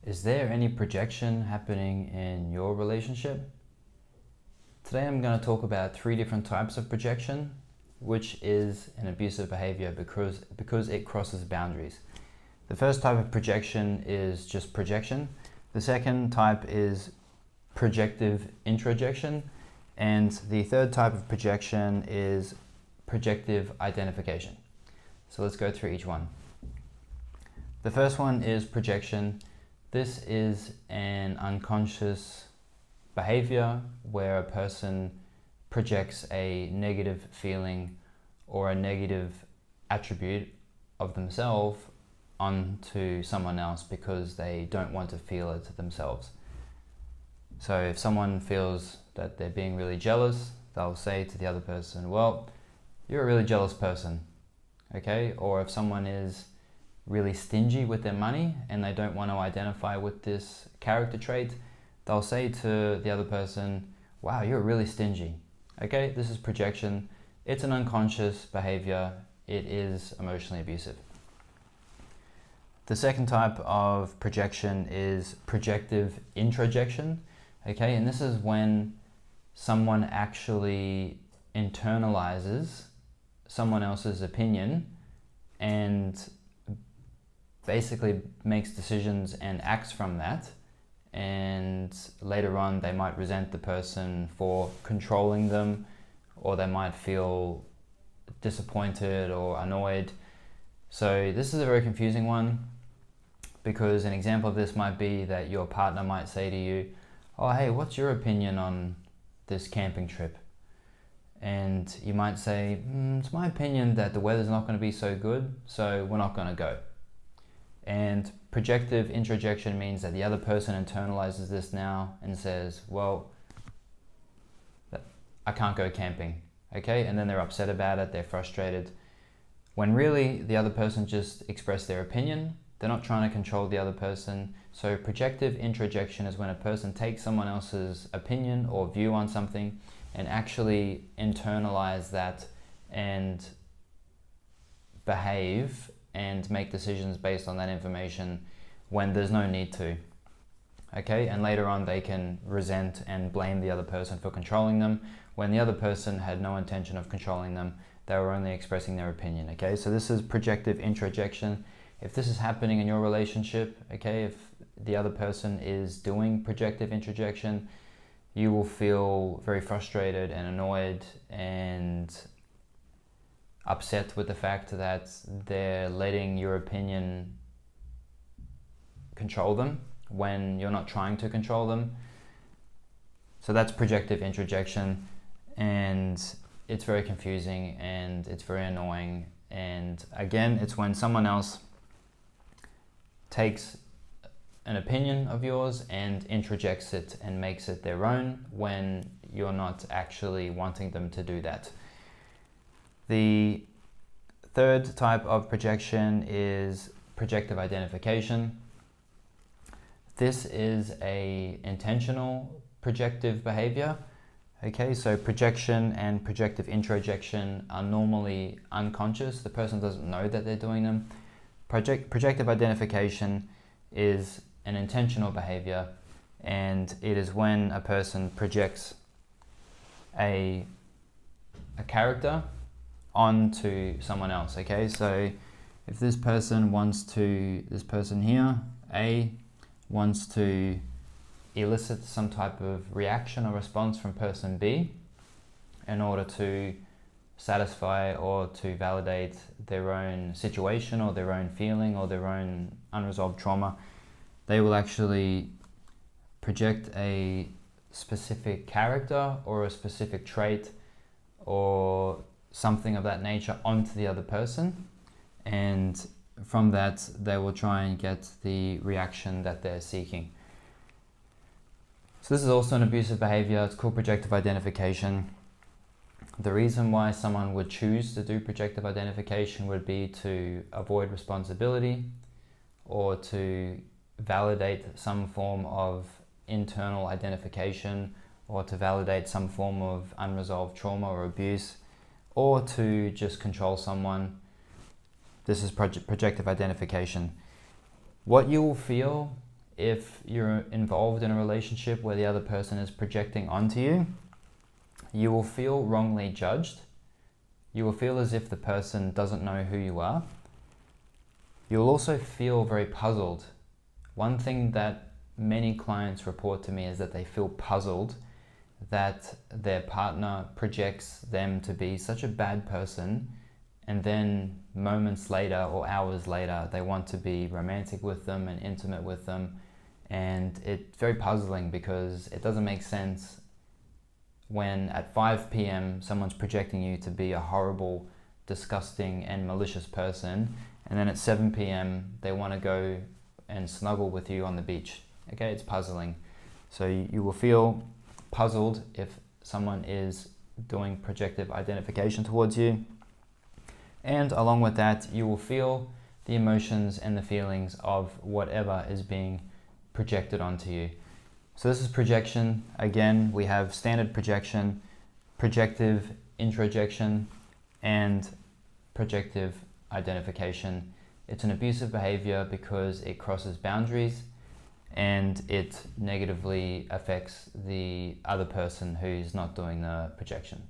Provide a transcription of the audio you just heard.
Is there any projection happening in your relationship? Today I'm going to talk about 3 different types of projection, which is an abusive behavior because it crosses boundaries. The first type of projection is just projection. The second type is projective introjection. And the third type of projection is projective identification. So let's go through each one. The first one is projection. This is an unconscious behavior where a person projects a negative feeling or a negative attribute of themselves onto someone else because they don't want to feel it themselves. So if someone feels that they're being really jealous, they'll say to the other person, well, you're a really jealous person, okay? Or if someone is really stingy with their money and they don't want to identify with this character trait, they'll say to the other person, wow, you're really stingy. Okay, this is projection. It's an unconscious behavior. It is emotionally abusive. The second type of projection is projective introjection. Okay, and this is when someone actually internalizes someone else's opinion and basically makes decisions and acts from that, and later on they might resent the person for controlling them, or they might feel disappointed or annoyed. So this is a very confusing one, because an example of this might be that your partner might say to you, oh hey, what's your opinion on this camping trip? And you might say, it's my opinion that the weather's not going to be so good, so we're not going to go. And projective introjection means that the other person internalizes this now and says, well, I can't go camping, okay? And then they're upset about it, they're frustrated. When really the other person just expressed their opinion, they're not trying to control the other person. So projective introjection is when a person takes someone else's opinion or view on something and actually internalize that and behave and make decisions based on that information when there's no need to. Okay, and later on they can resent and blame the other person for controlling them when the other person had no intention of controlling them. They were only expressing their opinion. Okay, so this is projective introjection. If this is happening in your relationship, okay, if the other person is doing projective introjection, you will feel very frustrated and annoyed and upset with the fact that they're letting your opinion control them when you're not trying to control them. So that's projective introjection, and it's very confusing and it's very annoying. And again, it's when someone else takes an opinion of yours and introjects it and makes it their own when you're not actually wanting them to do that. The third type of projection is projective identification. This is an intentional projective behavior. Okay, so projection and projective introjection are normally unconscious. The person doesn't know that they're doing them. Projective identification is an intentional behavior, and it is when a person projects a character onto someone else. Okay, so if this person here, A, wants to elicit some type of reaction or response from person B in order to satisfy or to validate their own situation or their own feeling or their own unresolved trauma, they will actually project a specific character or a specific trait or something of that nature onto the other person, and from that they will try and get the reaction that they're seeking. So this is also an abusive behavior. It's called projective identification. The reason why someone would choose to do projective identification would be to avoid responsibility or to validate some form of internal identification or to validate some form of unresolved trauma or abuse, or to just control someone. This is projective identification. What you will feel if you're involved in a relationship where the other person is projecting onto you, you will feel wrongly judged. You will feel as if the person doesn't know who you are. You'll also feel very puzzled. One thing that many clients report to me is that they feel puzzled that their partner projects them to be such a bad person, and then moments later or hours later they want to be romantic with them and intimate with them. And it's very puzzling because it doesn't make sense when at 5 p.m. someone's projecting you to be a horrible, disgusting and malicious person, and then at 7 p.m. they want to go and snuggle with you on the beach. Okay, it's puzzling. So you will feel puzzled if someone is doing projective identification towards you. And along with that, you will feel the emotions and the feelings of whatever is being projected onto you. So this is projection. Again, we have standard projection, projective introjection, and projective identification. It's an abusive behavior because it crosses boundaries and it negatively affects the other person who's not doing the projection.